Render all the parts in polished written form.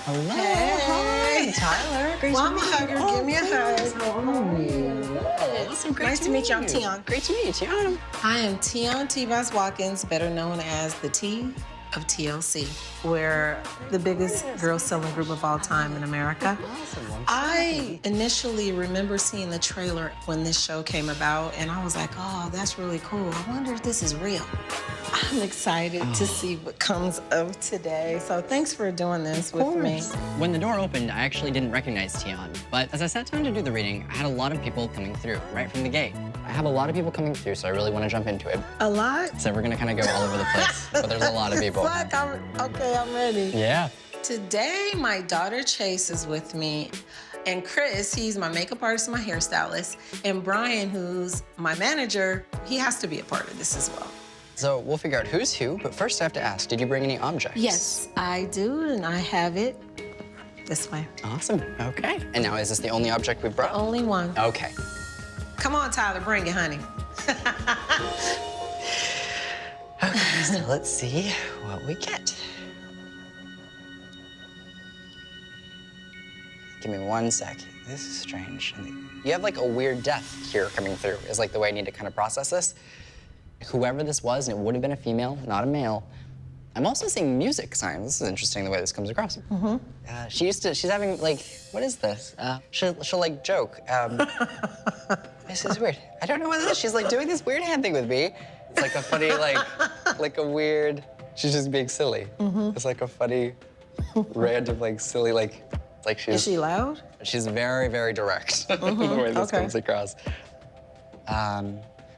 Hello. Hey. Hi, Tyler. Great Mama to meet hug you. her. Give me a hug. How are you? Good. So great Nice to meet you. I'm Tion. Great to meet you, Tion. I am Tion T-Boz Watkins, better known as the T of TLC. We're the biggest girl selling group of all time in America. Awesome. I initially remember seeing the trailer when this show came about, and I was like, oh, that's really cool. I wonder if this is real. I'm excited to see what comes of today. So thanks for doing this with me. When the door opened, I actually didn't recognize Tion, but as I sat down to do the reading, I had a lot of people coming through right from the gate. I have a lot of people coming through, so I really want to jump into it. A lot? So we're gonna kind of go all over the place, but there's a lot of people. Okay, I'm ready. Yeah. Today, my daughter Chase is with me, and Chris, he's my makeup artist and my hairstylist, and Brian, who's my manager, he has to be a part of this as well. So we'll figure out who's who, but first I have to ask, did you bring any objects? Yes, I do, and I have it this way. Awesome, okay. And now, is this the only object we brought? Only one. Okay. Come on, Tyler, bring it, honey. Okay, so let's see what we get. Give me 1 sec. This is strange. You have like a weird death here coming through, is like the way I need to kind of process this. Whoever this was, and it would have been a female, not a male. I'm also seeing music signs. This is interesting the way this comes across. She's having like, what is this? She'll like joke. This is weird. I don't know what it is. She's like doing this weird hand thing with me. It's like a funny, like a weird, she's just being silly. It's like a funny, random, like silly, like she's. Is she loud? She's very, very direct the way this comes across.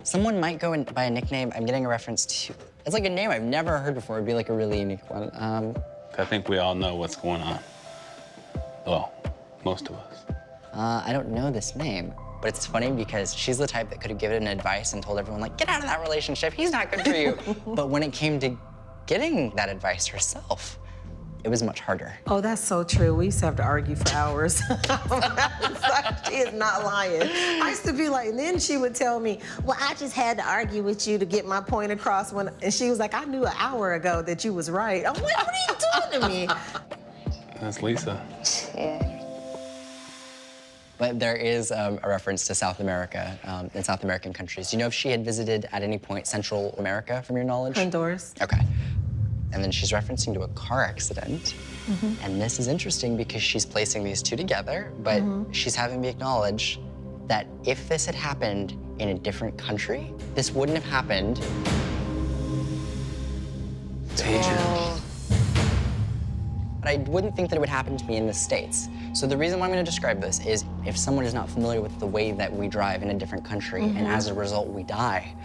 Someone might go by a nickname. I'm getting a reference to, it's like a name I've never heard before. It'd be like a really unique one. I think we all know what's going on. Well, most of us. I don't know this name, but it's funny because she's the type that could have given advice and told everyone, like, get out of that relationship, he's not good for you. But when it came to getting that advice herself, it was much harder. Oh, that's so true. We used to have to argue for hours. She is not lying. I used to be like, and then she would tell me, well, I just had to argue with you to get my point across. And she was like, I knew an hour ago that you was right. I'm like, what are you doing to me? That's Lisa. But there is a reference to South America and South American countries. Do you know if she had visited at any point Central America, from your knowledge? Honduras. Okay. And then she's referencing to a car accident. And this is interesting because she's placing these two together, but she's having me acknowledge that if this had happened in a different country, this wouldn't have happened. Danger. But I wouldn't think that it would happen to me in the States. So the reason why I'm going to describe this is if someone is not familiar with the way that we drive in a different country, and as a result we die,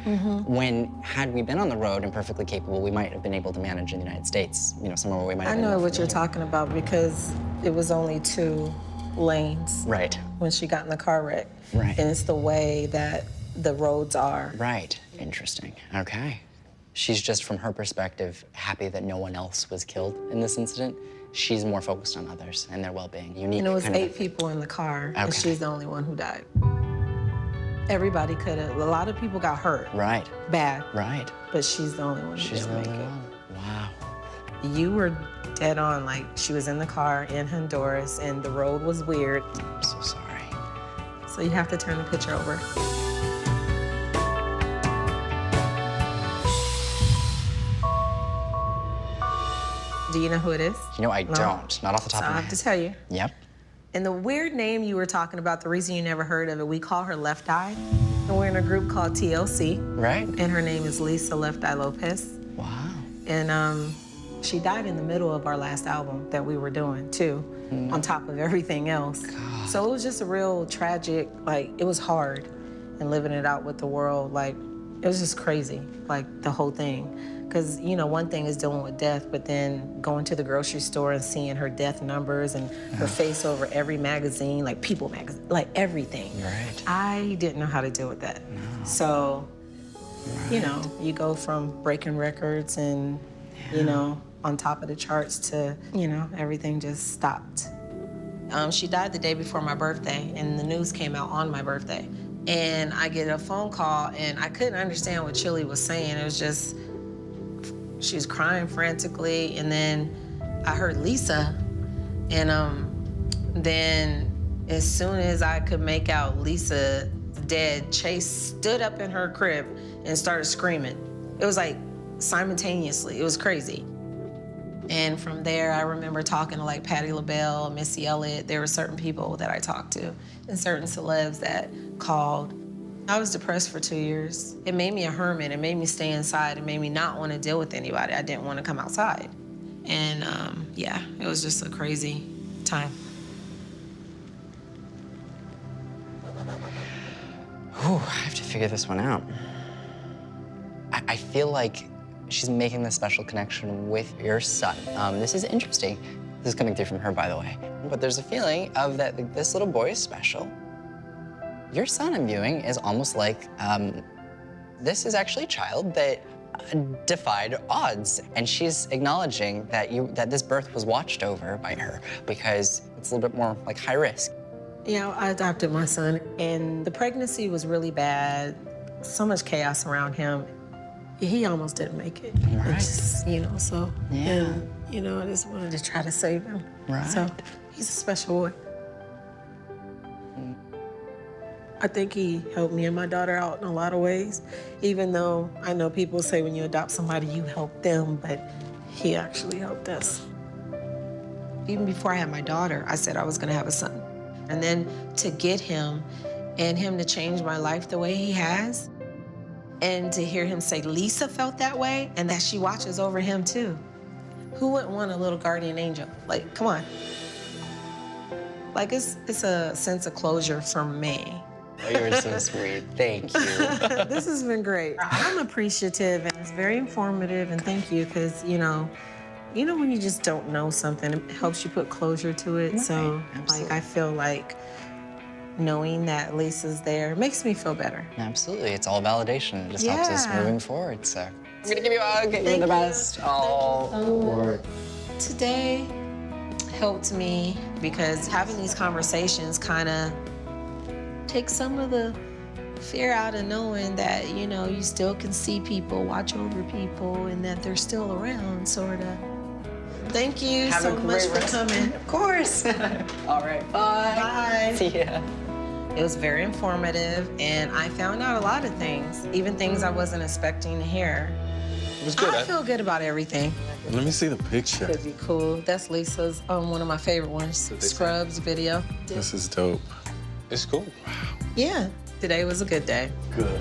had we been on the road and perfectly capable, we might have been able to manage in the United States, you know, somewhere where we might have I been know more what you're familiar. talking about because it was only 2 lanes Right. when she got in the car wreck. Right. And it's the way that the roads are. Right. Interesting. Okay. She's just, from her perspective, happy that no one else was killed in this incident. She's more focused on others and their well-being. Unique. And it was kind 8 people in the car, and Okay. she's the only one who died. Everybody could have. A lot of people got hurt. Right. Bad. Right. But she's the only one who She's the didn't only make it. one. Wow. You were dead on. Like, she was in the car in Honduras, and the road was weird. I'm so sorry. So you have to turn the picture over. Do you know who it is? You know, I don't. Not off the top So of I my have to head. tell you. Yep. And the weird name you were talking about, the reason you never heard of it, we call her Left Eye. And we're in a group called TLC. Right. And her name is Lisa Left Eye Lopes. Wow. And she died in the middle of our last album that we were doing, too, on top of everything else. God. So it was just a real tragic, like, it was hard. And living it out with the world, like, it was just crazy, like, the whole thing. Because, you know, one thing is dealing with death, but then going to the grocery store and seeing her death numbers and her face over every magazine, like People magazine, like everything. Right. I didn't know how to deal with that. No. So, you know, you go from breaking records and, you know, on top of the charts to, you know, everything just stopped. She died the day before my birthday, and the news came out on my birthday. And I get a phone call, and I couldn't understand what Chili was saying. It was just, she was crying frantically, and then I heard Lisa, And then as soon as I could make out Lisa dead, Chase stood up in her crib and started screaming. It was like simultaneously, it was crazy. And from there, I remember talking to like Patti LaBelle, Missy Elliott. There were certain people that I talked to and certain celebs that called. I was depressed for 2 years. It made me a hermit. It made me stay inside. It made me not want to deal with anybody. I didn't want to come outside. And yeah, it was just a crazy time. Ooh, I have to figure this one out. I feel like she's making this special connection with your son. This is interesting. This is coming through from her, by the way. But there's a feeling of that this little boy is special. Your son, I'm viewing, is almost like this is actually a child that defied odds, and she's acknowledging that this birth was watched over by her because it's a little bit more like high risk. Yeah, I adopted my son, and the pregnancy was really bad. So much chaos around him. He almost didn't make it. Right. Just, you know, so, Yeah. and, you know, I just wanted to try to save him. Right. So, he's a special boy. I think he helped me and my daughter out in a lot of ways, even though I know people say when you adopt somebody, you help them, but he actually helped us. Even before I had my daughter, I said I was gonna have a son. And then to get him and him to change my life the way he has, and to hear him say Lisa felt that way and that she watches over him too. Who wouldn't want a little guardian angel? Like, come on. Like, it's a sense of closure for me. Oh, you're so sweet. Thank you. This has been great. I'm appreciative, and it's very informative, and thank you, because, you know when you just don't know something, it helps you put closure to it. Right, So, absolutely. like, I feel like knowing that Lisa's there makes me feel better. Absolutely. It's all validation. It just helps us Yeah. moving forward. So I'm gonna give you a hug. You're Thank the you. best. Oh. Today helped me because having these conversations kind of takes some of the fear out of knowing that, you know, you still can see people, watch over people, and that they're still around, sort of. Thank you Have so a much great for rest. coming. Of course. All right. Bye. Bye. See ya. It was very informative, and I found out a lot of things, even things I wasn't expecting to hear. It was good. I feel good about everything. Let me see the picture. Could be cool. That's Lisa's, one of my favorite ones, Scrubs video. This is dope. It's cool. Yeah, today was a good day. Good.